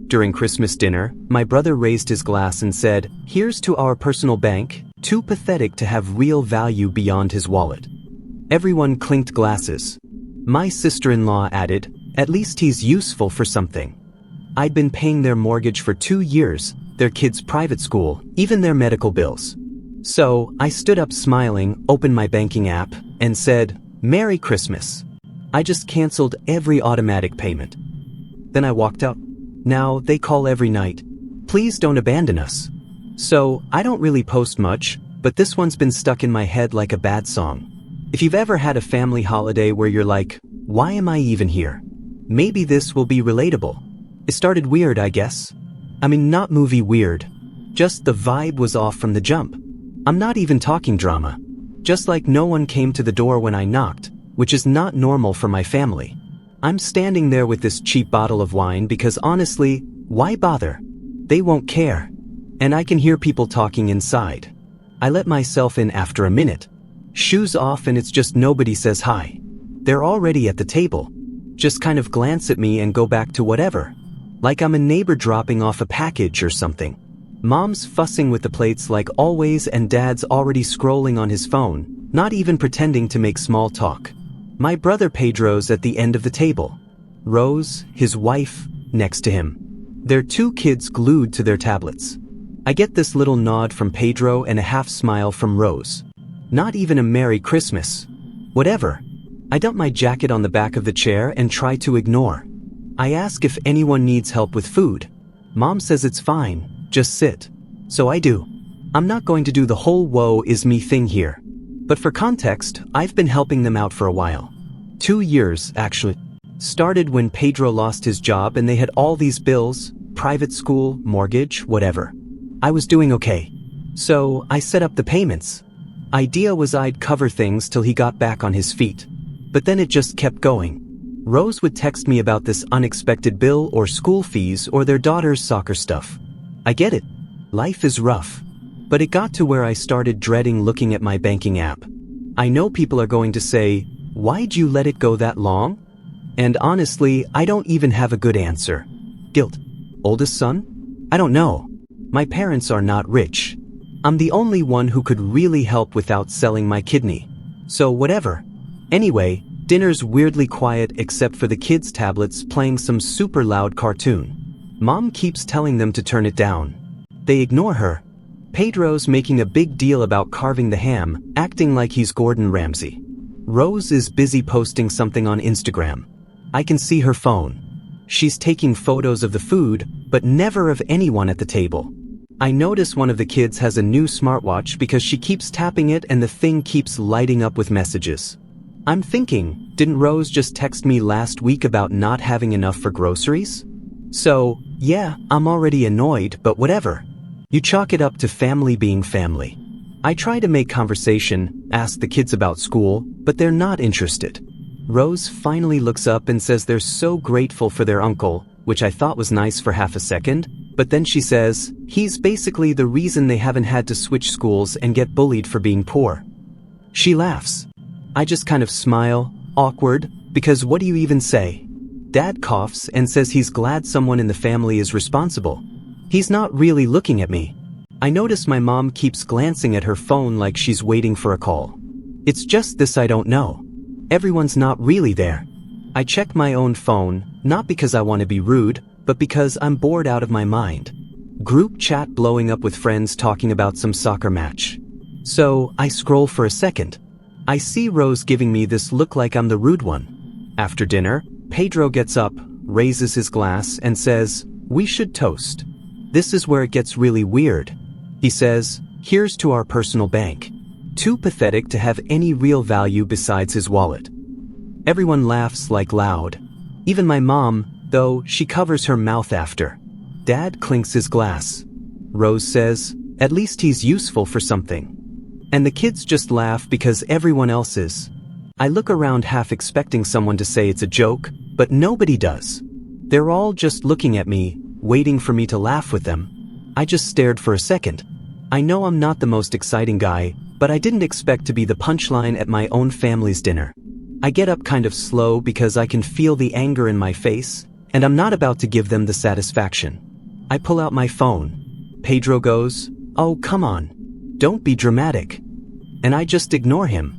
During Christmas dinner, my brother raised his glass and said, "Here's to our personal bank, too pathetic to have real value beyond his wallet." Everyone clinked glasses. My sister-in-law added, "At least he's useful for something." I'd been paying their mortgage for 2 years, their kids' private school, even their medical bills. So, I stood up smiling, opened my banking app, and said, "Merry Christmas." I just canceled every automatic payment. Then I walked out. Now, they call every night, "Please don't abandon us." So, I don't really post much, but this one's been stuck in my head like a bad song. If you've ever had a family holiday where you're like, "Why am I even here?" Maybe this will be relatable. It started weird, I guess. I mean, not movie weird. Just the vibe was off from the jump. I'm not even talking drama. Just like no one came to the door when I knocked, which is not normal for my family. I'm standing there with this cheap bottle of wine because honestly, why bother? They won't care. And I can hear people talking inside. I let myself in after a minute. Shoes off and it's just nobody says hi. They're already at the table. Just kind of glance at me and go back to whatever. Like I'm a neighbor dropping off a package or something. Mom's fussing with the plates like always and Dad's already scrolling on his phone, not even pretending to make small talk. My brother Pedro's at the end of the table. Rose, his wife, next to him. Their 2 kids glued to their tablets. I get this little nod from Pedro and a half smile from Rose. Not even a Merry Christmas. Whatever. I dump my jacket on the back of the chair and try to ignore. I ask if anyone needs help with food. Mom says it's fine, just sit. So I do. I'm not going to do the whole woe is me thing here. But for context, I've been helping them out for a while. 2 years, actually. Started when Pedro lost his job and they had all these bills, private school, mortgage, whatever. I was doing okay. So, I set up the payments. Idea was I'd cover things till he got back on his feet. But then it just kept going. Rose would text me about this unexpected bill or school fees or their daughter's soccer stuff. I get it. Life is rough. But it got to where I started dreading looking at my banking app. I know people are going to say, "Why'd you let it go that long?" And honestly, I don't even have a good answer. Guilt. Oldest son? I don't know. My parents are not rich. I'm the only one who could really help without selling my kidney. So whatever. Anyway, dinner's weirdly quiet except for the kids' tablets playing some super loud cartoon. Mom keeps telling them to turn it down. They ignore her. Pedro's making a big deal about carving the ham, acting like he's Gordon Ramsay. Rose is busy posting something on Instagram. I can see her phone. She's taking photos of the food, but never of anyone at the table. I notice one of the kids has a new smartwatch because she keeps tapping it and the thing keeps lighting up with messages. I'm thinking, didn't Rose just text me last week about not having enough for groceries? So, yeah, I'm already annoyed, but whatever. You chalk it up to family being family. I try to make conversation, ask the kids about school, but they're not interested. Rose finally looks up and says they're so grateful for their uncle, which I thought was nice for half a second, but then she says, he's basically the reason they haven't had to switch schools and get bullied for being poor. She laughs. I just kind of smile, awkward, because what do you even say? Dad coughs and says he's glad someone in the family is responsible. He's not really looking at me. I notice my mom keeps glancing at her phone like she's waiting for a call. It's just this I don't know. Everyone's not really there. I check my own phone, not because I want to be rude, but because I'm bored out of my mind. Group chat blowing up with friends talking about some soccer match. So, I scroll for a second. I see Rose giving me this look like I'm the rude one. After dinner, Pedro gets up, raises his glass, and says, "We should toast." This is where it gets really weird. He says, "Here's to our personal bank." Too pathetic to have any real value besides his wallet. Everyone laughs like loud. Even my mom, though she covers her mouth after. Dad clinks his glass. Rose says, "At least he's useful for something." And the kids just laugh because everyone else is. I look around half expecting someone to say it's a joke, but nobody does. They're all just looking at me, waiting for me to laugh with them. I just stared for a second. I know I'm not the most exciting guy, but I didn't expect to be the punchline at my own family's dinner. I get up kind of slow because I can feel the anger in my face, and I'm not about to give them the satisfaction. I pull out my phone. Pedro goes, "Oh, come on. Don't be dramatic." And I just ignore him.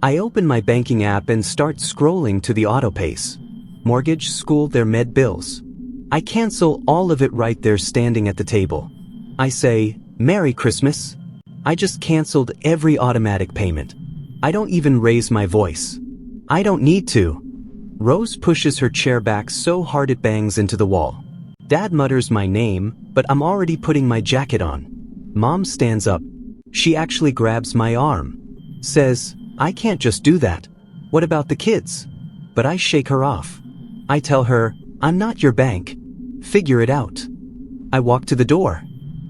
I open my banking app and start scrolling to the autopays. Mortgage, school, their med bills. I cancel all of it right there standing at the table. I say, "Merry Christmas." I just canceled every automatic payment. I don't even raise my voice. I don't need to. Rose pushes her chair back so hard it bangs into the wall. Dad mutters my name, but I'm already putting my jacket on. Mom stands up. She actually grabs my arm. Says, "I can't just do that. What about the kids?" But I shake her off. I tell her, "I'm not your bank. Figure it out." I walk to the door.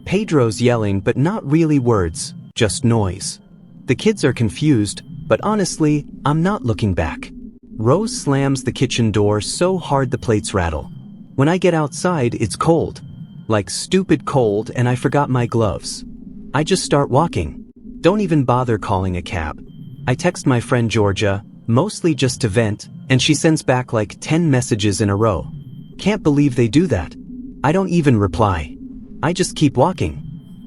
Pedro's yelling, but not really words, just noise. The kids are confused, but honestly, I'm not looking back. Rose slams the kitchen door so hard the plates rattle. When I get outside, it's cold. Like stupid cold, and I forgot my gloves. I just start walking. Don't even bother calling a cab. I text my friend Georgia, mostly just to vent, and she sends back like 10 messages in a row. Can't believe they do that. I don't even reply. I just keep walking.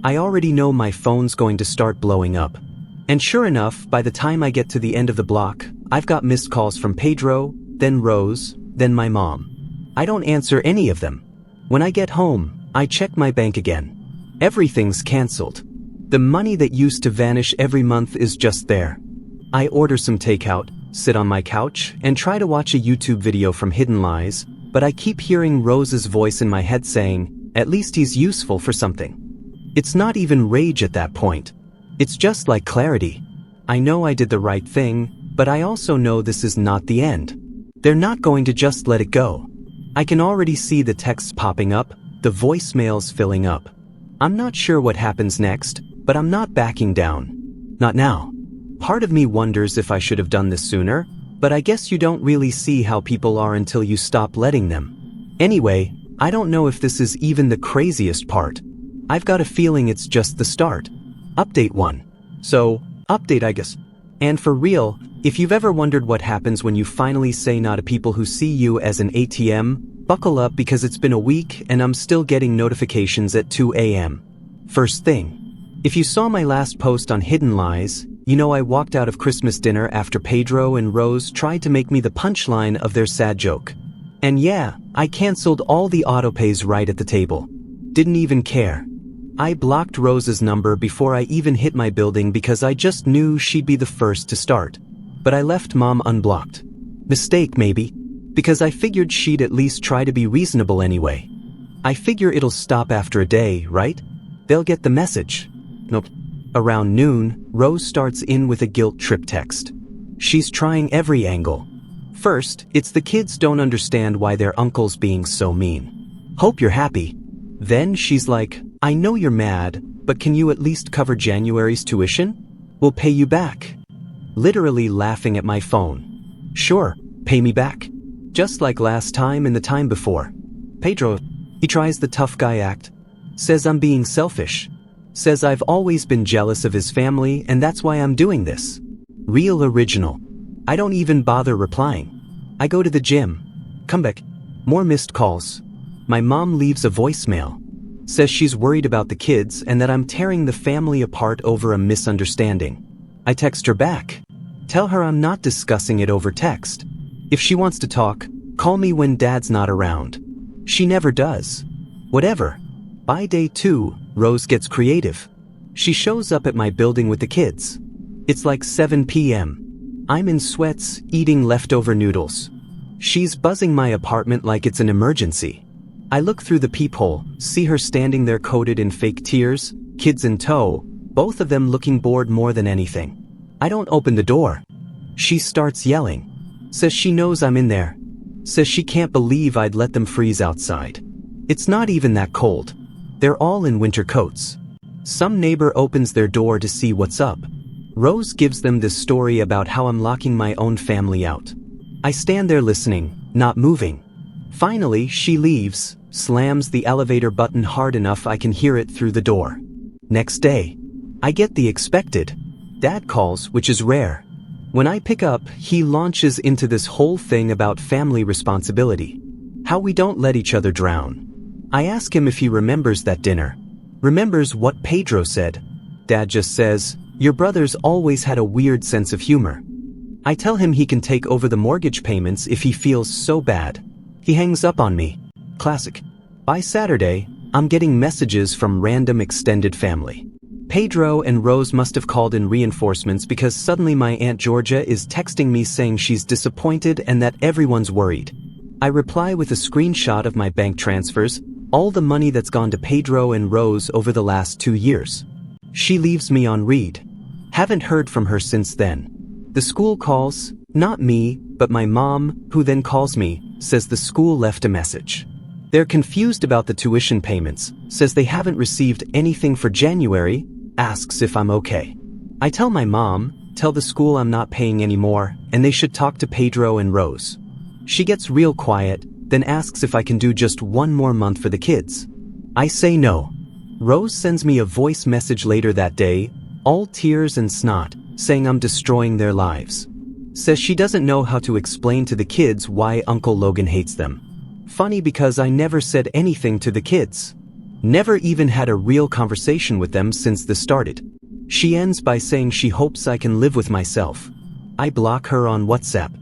I already know my phone's going to start blowing up. And sure enough, by the time I get to the end of the block, I've got missed calls from Pedro, then Rose, then my mom. I don't answer any of them. When I get home, I check my bank again. Everything's canceled. The money that used to vanish every month is just there. I order some takeout, sit on my couch, and try to watch a YouTube video from Hidden Lies, but I keep hearing Rose's voice in my head saying, "At least he's useful for something." It's not even rage at that point. It's just like clarity. I know I did the right thing, but I also know this is not the end. They're not going to just let it go. I can already see the texts popping up, the voicemails filling up. I'm not sure what happens next, but I'm not backing down. Not now. Part of me wonders if I should have done this sooner, but I guess you don't really see how people are until you stop letting them. Anyway, I don't know if this is even the craziest part. I've got a feeling it's just the start. Update 1. So, update I guess. And for real, if you've ever wondered what happens when you finally say no to people who see you as an ATM, buckle up because it's been a week and I'm still getting notifications at 2 a.m. First thing. If you saw my last post on Hidden Lies, you know I walked out of Christmas dinner after Pedro and Rose tried to make me the punchline of their sad joke. And yeah, I canceled all the autopays right at the table. Didn't even care. I blocked Rose's number before I even hit my building because I just knew she'd be the first to start. But I left Mom unblocked. Mistake maybe, because I figured she'd at least try to be reasonable anyway. I figure it'll stop after a day, right? They'll get the message. Nope. Around noon, Rose starts in with a guilt trip text. She's trying every angle. First, it's the kids don't understand why their uncle's being so mean. Hope you're happy. Then she's like, "I know you're mad, but can you at least cover January's tuition? We'll pay you back." Literally laughing at my phone. Sure, pay me back. Just like last time and the time before. Pedro, he tries the tough guy act. Says I'm being selfish. Says I've always been jealous of his family and that's why I'm doing this. Real original. I don't even bother replying. I go to the gym. Come back. More missed calls. My mom leaves a voicemail. Says she's worried about the kids and that I'm tearing the family apart over a misunderstanding. I text her back. Tell her I'm not discussing it over text. If she wants to talk, call me when Dad's not around. She never does. Whatever. By day 2, Rose gets creative. She shows up at my building with the kids. It's like 7 p.m. I'm in sweats, eating leftover noodles. She's buzzing my apartment like it's an emergency. I look through the peephole, see her standing there coated in fake tears, kids in tow, both of them looking bored more than anything. I don't open the door. She starts yelling. Says she knows I'm in there. Says she can't believe I'd let them freeze outside. It's not even that cold. They're all in winter coats. Some neighbor opens their door to see what's up. Rose gives them this story about how I'm locking my own family out. I stand there listening, not moving. Finally, she leaves, slams the elevator button hard enough I can hear it through the door. Next day, I get the expected. Dad calls, which is rare. When I pick up, he launches into this whole thing about family responsibility. How we don't let each other drown. I ask him if he remembers that dinner. Remembers what Pedro said. Dad just says, "Your brother's always had a weird sense of humor." I tell him he can take over the mortgage payments if he feels so bad. He hangs up on me. Classic. By Saturday, I'm getting messages from random extended family. Pedro and Rose must have called in reinforcements because suddenly my Aunt Georgia is texting me saying she's disappointed and that everyone's worried. I reply with a screenshot of my bank transfers, all the money that's gone to Pedro and Rose over the last 2 years. She leaves me on read. Haven't heard from her since then. The school calls, not me, but my mom, who then calls me, says the school left a message. They're confused about the tuition payments, says they haven't received anything for January, asks if I'm okay. I tell my mom, tell the school I'm not paying anymore, and they should talk to Pedro and Rose. She gets real quiet, then asks if I can do just 1 more month for the kids. I say no. Rose sends me a voice message later that day, all tears and snot, saying I'm destroying their lives. Says she doesn't know how to explain to the kids why Uncle Logan hates them. Funny because I never said anything to the kids. Never even had a real conversation with them since this started. She ends by saying she hopes I can live with myself. I block her on WhatsApp.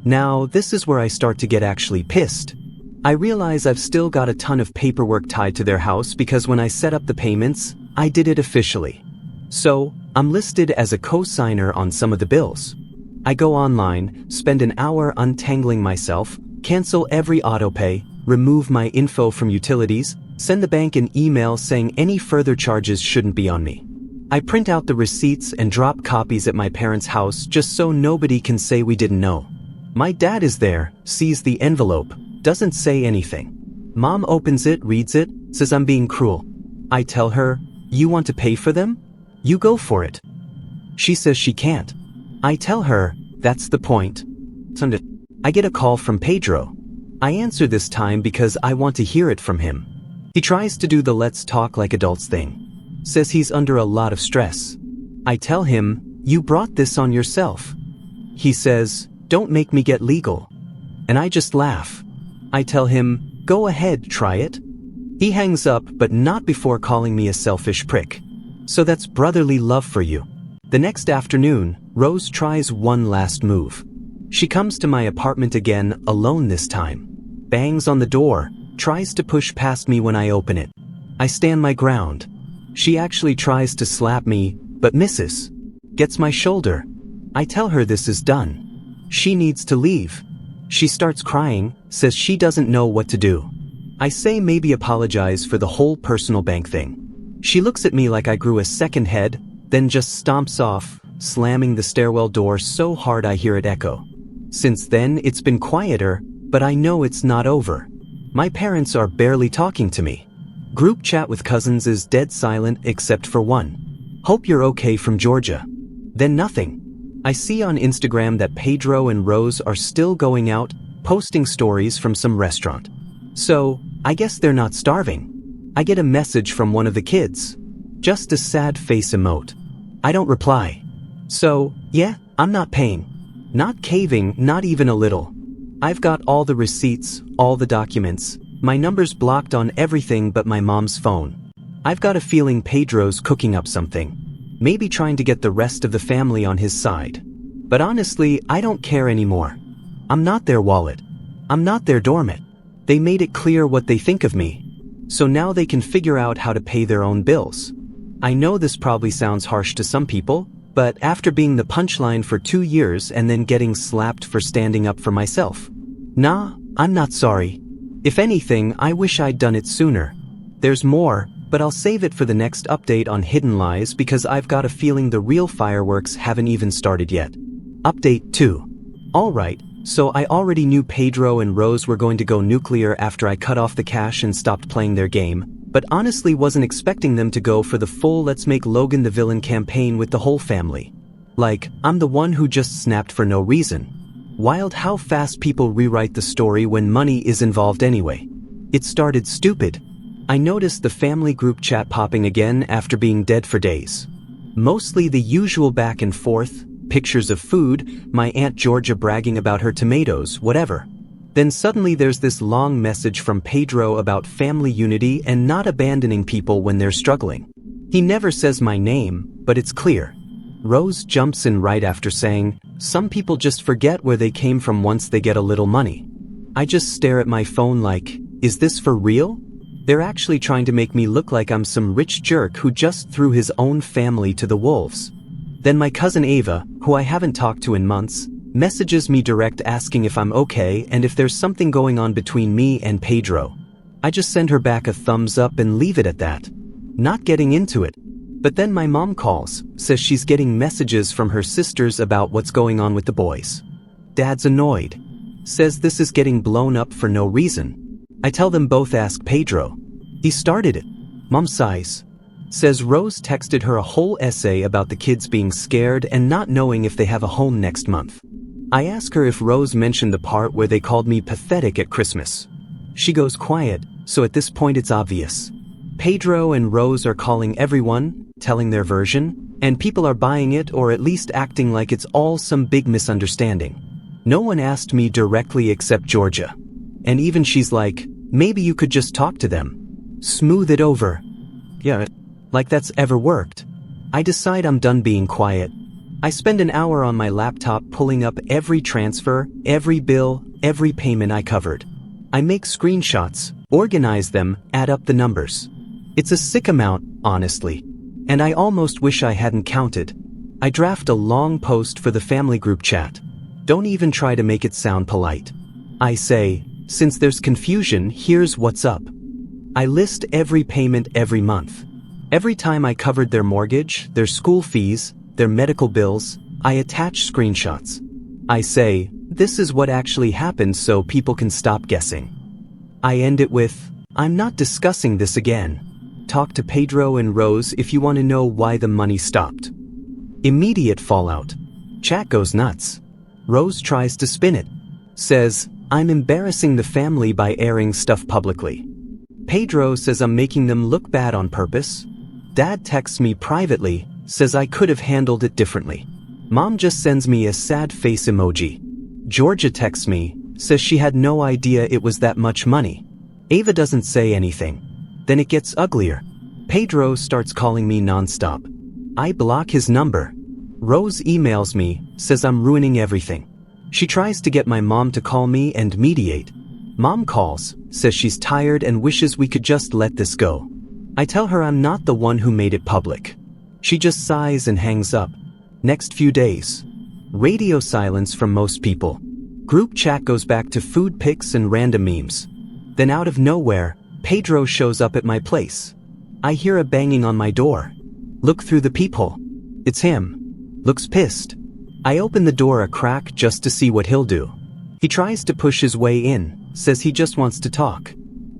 Now, this is where I start to get actually pissed. I realize I've still got a ton of paperwork tied to their house because when I set up the payments, I did it officially. So, I'm listed as a co-signer on some of the bills. I go online, spend an hour untangling myself, cancel every autopay, remove my info from utilities, send the bank an email saying any further charges shouldn't be on me. I print out the receipts and drop copies at my parents' house just so nobody can say we didn't know. My dad is there, sees the envelope, doesn't say anything. Mom opens it, reads it, says I'm being cruel. I tell her, "You want to pay for them? You go for it." She says she can't. I tell her, that's the point. Sunday, I get a call from Pedro. I answer this time because I want to hear it from him. He tries to do the let's talk like adults thing. Says he's under a lot of stress. I tell him, "You brought this on yourself." He says, "Don't make me get legal." And I just laugh. I tell him, "Go ahead, try it." He hangs up, but not before calling me a selfish prick. So that's brotherly love for you. The next afternoon, Rose tries one last move. She comes to my apartment again, alone this time. Bangs on the door, tries to push past me when I open it. I stand my ground. She actually tries to slap me, but misses. Gets my shoulder. I tell her this is done. She needs to leave. She starts crying, says she doesn't know what to do. I say maybe apologize for the whole personal bank thing. She looks at me like I grew a second head, then just stomps off, slamming the stairwell door so hard I hear it echo. Since then, it's been quieter, but I know it's not over. My parents are barely talking to me. Group chat with cousins is dead silent except for one. "Hope you're okay from Georgia." Then nothing. I see on Instagram that Pedro and Rose are still going out, posting stories from some restaurant. So, I guess they're not starving. I get a message from one of the kids. Just a sad face emote. I don't reply. So, yeah, I'm not paying. Not caving, not even a little. I've got all the receipts, all the documents, my number's blocked on everything but my mom's phone. I've got a feeling Pedro's cooking up something. Maybe trying to get the rest of the family on his side. But honestly, I don't care anymore. I'm not their wallet. I'm not their doormat. They made it clear what they think of me. So now they can figure out how to pay their own bills. I know this probably sounds harsh to some people, but after being the punchline for 2 years and then getting slapped for standing up for myself. Nah, I'm not sorry. If anything, I wish I'd done it sooner. There's more, but I'll save it for the next update on Hidden Lies because I've got a feeling the real fireworks haven't even started yet. Update 2. Alright, so I already knew Pedro and Rose were going to go nuclear after I cut off the cash and stopped playing their game, but honestly wasn't expecting them to go for the full "let's make Logan the villain" campaign with the whole family. Like, I'm the one who just snapped for no reason. Wild how fast people rewrite the story when money is involved anyway. It started stupid. I noticed the family group chat popping again after being dead for days. Mostly the usual back and forth, pictures of food, my Aunt Georgia bragging about her tomatoes, whatever. Then suddenly there's this long message from Pedro about family unity and not abandoning people when they're struggling. He never says my name, but it's clear. Rose jumps in right after saying, "Some people just forget where they came from once they get a little money." I just stare at my phone like, is this for real? They're actually trying to make me look like I'm some rich jerk who just threw his own family to the wolves. Then my cousin Ava, who I haven't talked to in months, messages me direct asking if I'm okay and if there's something going on between me and Pedro. I just send her back a thumbs up and leave it at that. Not getting into it. But then my mom calls, says she's getting messages from her sisters about what's going on with the boys. Dad's annoyed. Says this is getting blown up for no reason. I tell them both ask Pedro. He started it. Mom sighs. Says Rose texted her a whole essay about the kids being scared and not knowing if they have a home next month. I ask her if Rose mentioned the part where they called me pathetic at Christmas. She goes quiet, so at this point it's obvious. Pedro and Rose are calling everyone, telling their version, and people are buying it or at least acting like it's all some big misunderstanding. No one asked me directly except Georgia. And even she's like, maybe you could just talk to them. Smooth it over. Yeah, like that's ever worked. I decide I'm done being quiet. I spend an hour on my laptop pulling up every transfer, every bill, every payment I covered. I make screenshots, organize them, add up the numbers. It's a sick amount, honestly. And I almost wish I hadn't counted. I draft a long post for the family group chat. Don't even try to make it sound polite. I say, since there's confusion, here's what's up. I list every payment every month. Every time I covered their mortgage, their school fees, their medical bills, I attach screenshots. I say, this is what actually happened so people can stop guessing. I end it with, I'm not discussing this again. Talk to Pedro and Rose if you want to know why the money stopped. Immediate fallout. Chat goes nuts. Rose tries to spin it. Says, I'm embarrassing the family by airing stuff publicly. Pedro says I'm making them look bad on purpose. Dad texts me privately, says I could have handled it differently. Mom just sends me a sad face emoji. Georgia texts me, says she had no idea it was that much money. Ava doesn't say anything. Then it gets uglier. Pedro starts calling me nonstop. I block his number. Rose emails me, says I'm ruining everything. She tries to get my mom to call me and mediate. Mom calls, says she's tired and wishes we could just let this go. I tell her I'm not the one who made it public. She just sighs and hangs up. Next few days. Radio silence from most people. Group chat goes back to food pics and random memes. Then out of nowhere, Pedro shows up at my place. I hear a banging on my door. Look through the peephole. It's him. Looks pissed. I open the door a crack just to see what he'll do. He tries to push his way in, says he just wants to talk.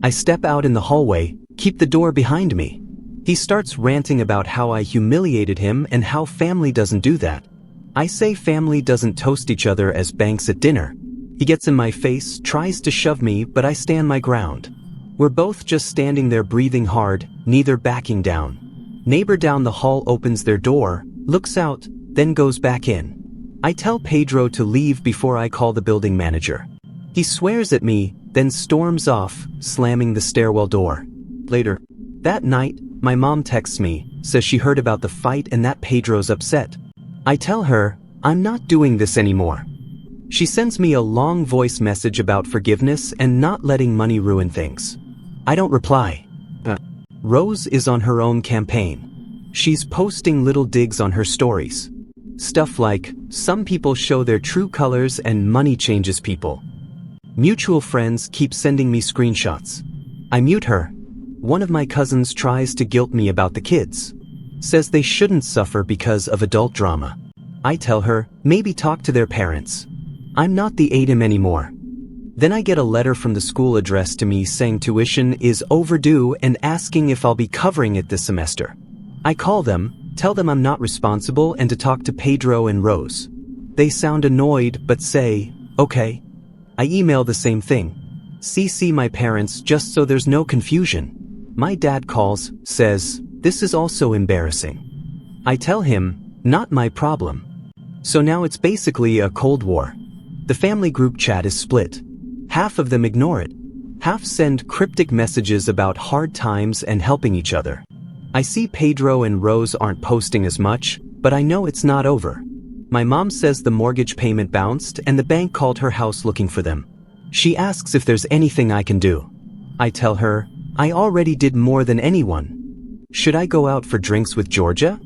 I step out in the hallway, keep the door behind me. He starts ranting about how I humiliated him and how family doesn't do that. I say family doesn't toast each other as banks at dinner. He gets in my face, tries to shove me, but I stand my ground. We're both just standing there breathing hard, neither backing down. Neighbor down the hall opens their door, looks out, then goes back in. I tell Pedro to leave before I call the building manager. He swears at me, then storms off, slamming the stairwell door. Later. That night, my mom texts me, says she heard about the fight and that Pedro's upset. I tell her, I'm not doing this anymore. She sends me a long voice message about forgiveness and not letting money ruin things. I don't reply. Rose is on her own campaign. She's posting little digs on her stories. Stuff like, some people show their true colors and money changes people. Mutual friends keep sending me screenshots. I mute her. One of my cousins tries to guilt me about the kids. Says they shouldn't suffer because of adult drama. I tell her, maybe talk to their parents. I'm not the ADM anymore. Then I get a letter from the school addressed to me saying tuition is overdue and asking if I'll be covering it this semester. I call them, tell them I'm not responsible and to talk to Pedro and Rose. They sound annoyed but say, okay. I email the same thing. CC my parents just so there's no confusion. My dad calls, says, this is also embarrassing. I tell him, not my problem. So now it's basically a Cold War. The family group chat is split. Half of them ignore it. Half send cryptic messages about hard times and helping each other. I see Pedro and Rose aren't posting as much, but I know it's not over. My mom says the mortgage payment bounced and the bank called her house looking for them. She asks if there's anything I can do. I tell her, I already did more than anyone. Should I go out for drinks with Georgia?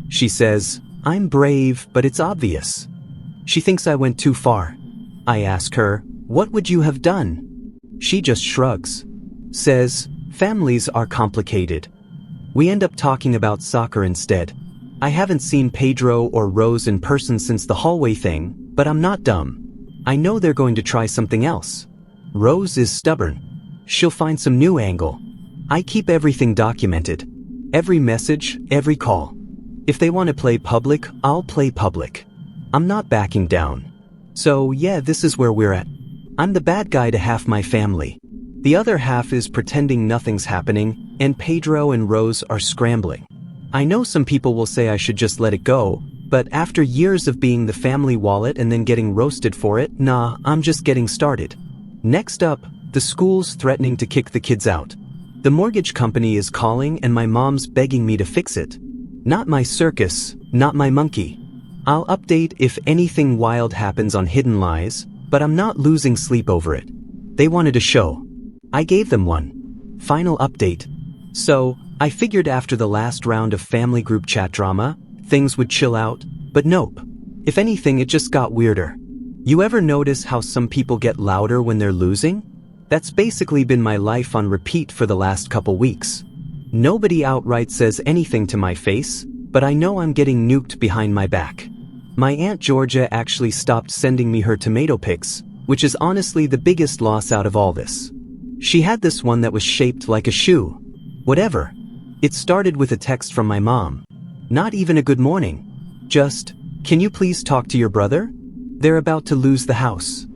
She says, I'm brave, but it's obvious. She thinks I went too far. I ask her, what would you have done? She just shrugs. Says, families are complicated. We end up talking about soccer instead. I haven't seen Pedro or Rose in person since the hallway thing, but I'm not dumb. I know they're going to try something else. Rose is stubborn. She'll find some new angle. I keep everything documented. Every message, every call. If they want to play public, I'll play public. I'm not backing down. So yeah, this is where we're at. I'm the bad guy to half my family. The other half is pretending nothing's happening, and Pedro and Rose are scrambling. I know some people will say I should just let it go, but after years of being the family wallet and then getting roasted for it, nah, I'm just getting started. Next up, the school's threatening to kick the kids out. The mortgage company is calling and my mom's begging me to fix it. Not my circus, not my monkey. I'll update if anything wild happens on Hidden Lies, but I'm not losing sleep over it. They wanted a show. I gave them one. Final update. So, I figured after the last round of family group chat drama, things would chill out, but nope. If anything, it just got weirder. You ever notice how some people get louder when they're losing? That's basically been my life on repeat for the last couple weeks. Nobody outright says anything to my face, but I know I'm getting nuked behind my back. My Aunt Georgia actually stopped sending me her tomato pics, which is honestly the biggest loss out of all this. She had this one that was shaped like a shoe. Whatever. It started with a text from my mom. Not even a good morning. Just, can you please talk to your brother? They're about to lose the house.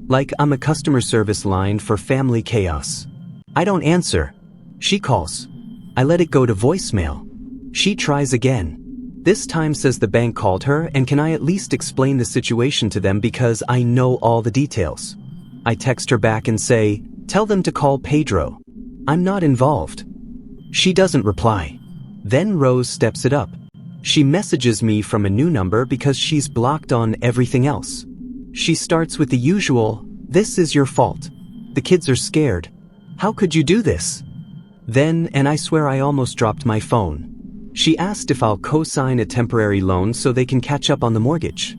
Like I'm a customer service line for family chaos. I don't answer. She calls. I let it go to voicemail. She tries again. This time says the bank called her and can I at least explain the situation to them because I know all the details. I text her back and say, tell them to call Pedro. I'm not involved. She doesn't reply. Then Rose steps it up. She messages me from a new number because she's blocked on everything else. She starts with the usual, this is your fault. The kids are scared. How could you do this? Then, and I swear I almost dropped my phone. She asked if I'll co-sign a temporary loan so they can catch up on the mortgage.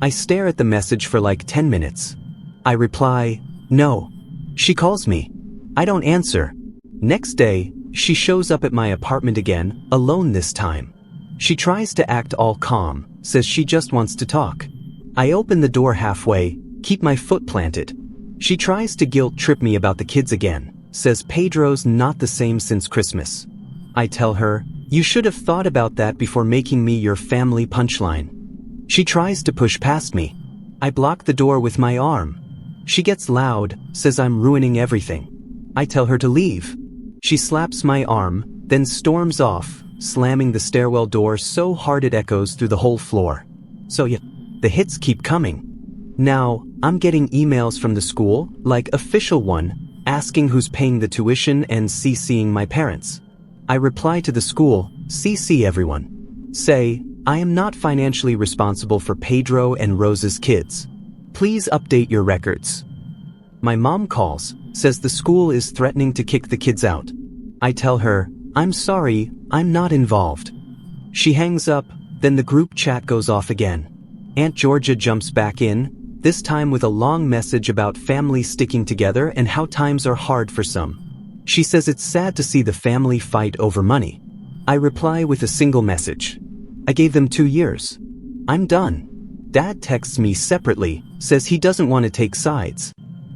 I stare at the message for like 10 minutes. I reply, no. She calls me. I don't answer. Next day, she shows up at my apartment again, alone this time. She tries to act all calm, says she just wants to talk. I open the door halfway, keep my foot planted. She tries to guilt trip me about the kids again, says Pedro's not the same since Christmas. I tell her, you should have thought about that before making me your family punchline. She tries to push past me. I block the door with my arm. She gets loud, says I'm ruining everything. I tell her to leave. She slaps my arm, then storms off, slamming the stairwell door so hard it echoes through the whole floor. So yeah, the hits keep coming. Now, I'm getting emails from the school, like official one, asking who's paying the tuition and CCing my parents. I reply to the school, CC everyone. Say, I am not financially responsible for Pedro and Rose's kids. Please update your records. My mom calls, says the school is threatening to kick the kids out. I tell her, I'm sorry, I'm not involved. She hangs up, then the group chat goes off again. Aunt Georgia jumps back in, this time with a long message about families sticking together and how times are hard for some. She says it's sad to see the family fight over money. I reply with a single message. I gave them 2 years. I'm done. Dad texts me separately, says he doesn't want to take sides.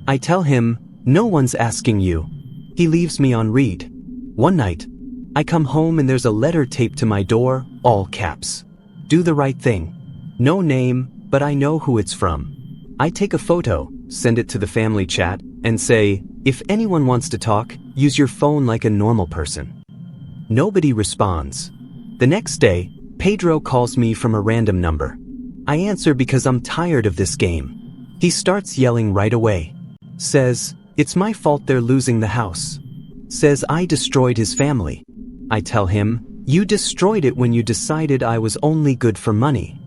I tell him, no one's asking you. He leaves me on read. One night, I come home and there's a letter taped to my door, all caps. Do the right thing. No name, but I know who it's from. I take a photo, send it to the family chat, and say, if anyone wants to talk, use your phone like a normal person. Nobody responds. The next day, Pedro calls me from a random number. I answer because I'm tired of this game. He starts yelling right away. Says, it's my fault they're losing the house. Says I destroyed his family. I tell him, you destroyed it when you decided I was only good for money.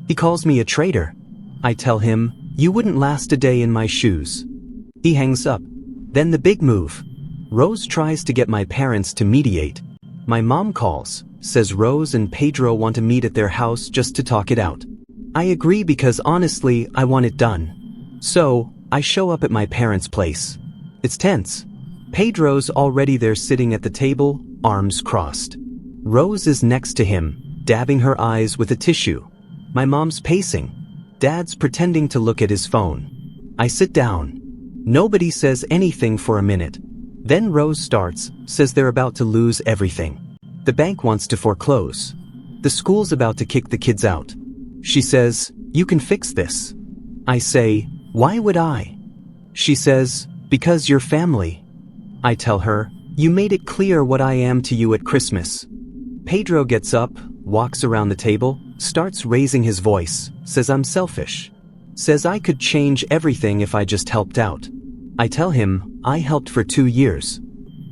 He calls me a traitor. I tell him, you wouldn't last a day in my shoes. He hangs up. Then the big move. Rose tries to get my parents to mediate. My mom calls, says Rose and Pedro want to meet at their house just to talk it out. I agree because honestly, I want it done. So, I show up at my parents' place. It's tense. Pedro's already there sitting at the table, arms crossed. Rose is next to him, dabbing her eyes with a tissue. My mom's pacing. Dad's pretending to look at his phone. I sit down. Nobody says anything for a minute. Then Rose starts, says they're about to lose everything. The bank wants to foreclose. The school's about to kick the kids out. She says, you can fix this. I say, why would I? She says, because you're family. I tell her, you made it clear what I am to you at Christmas. Pedro gets up, walks around the table, starts raising his voice, says I'm selfish. Says I could change everything if I just helped out. I tell him, I helped for 2 years.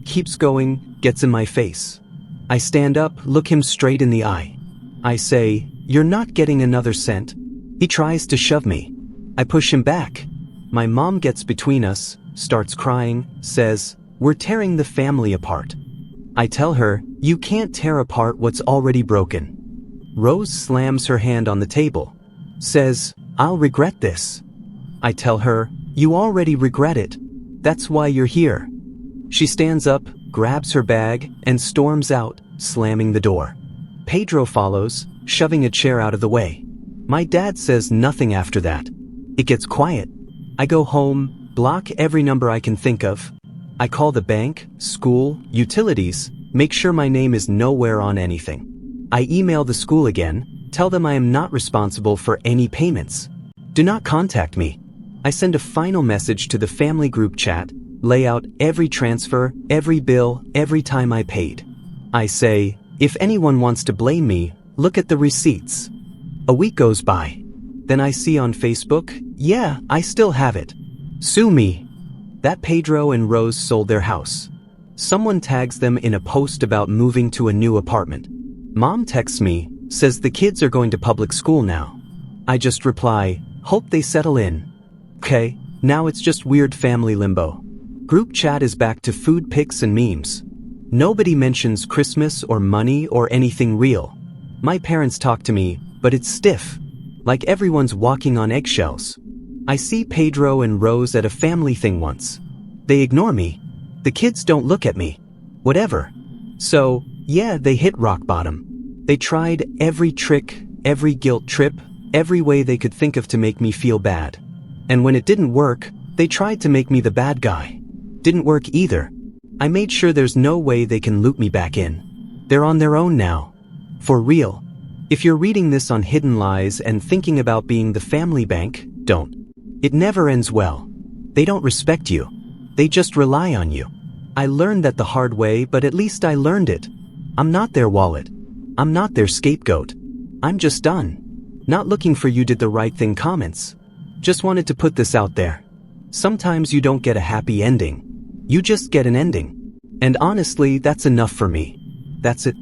Keeps going, gets in my face. I stand up, look him straight in the eye. I say, you're not getting another cent. He tries to shove me. I push him back. My mom gets between us, starts crying, says, we're tearing the family apart. I tell her, you can't tear apart what's already broken. Rose slams her hand on the table. Says, I'll regret this. I tell her, you already regret it. That's why you're here. She stands up, grabs her bag, and storms out, slamming the door. Pedro follows, shoving a chair out of the way. My dad says nothing after that. It gets quiet. I go home, block every number I can think of. I call the bank, school, utilities, make sure my name is nowhere on anything. I email the school again, tell them I am not responsible for any payments. Do not contact me. I send a final message to the family group chat, lay out every transfer, every bill, every time I paid. I say, if anyone wants to blame me, look at the receipts. A week goes by. Then I see on Facebook, yeah, I still have it. Sue me. That Pedro and Rose sold their house. Someone tags them in a post about moving to a new apartment. Mom texts me, says the kids are going to public school now. I just reply, hope they settle in. Okay, now it's just weird family limbo. Group chat is back to food pics and memes. Nobody mentions Christmas or money or anything real. My parents talk to me, but it's stiff. Like everyone's walking on eggshells. I see Pedro and Rose at a family thing once. They ignore me. The kids don't look at me. Whatever. So, yeah, they hit rock bottom. They tried every trick, every guilt trip, every way they could think of to make me feel bad. And when it didn't work, they tried to make me the bad guy. Didn't work either. I made sure there's no way they can loop me back in. They're on their own now. For real. If you're reading this on Hidden Lies and thinking about being the family bank, don't. It never ends well. They don't respect you. They just rely on you. I learned that the hard way, but at least I learned it. I'm not their wallet. I'm not their scapegoat. I'm just done. Not looking for you did the right thing comments. Just wanted to put this out there. Sometimes you don't get a happy ending. You just get an ending. And honestly, that's enough for me. That's it.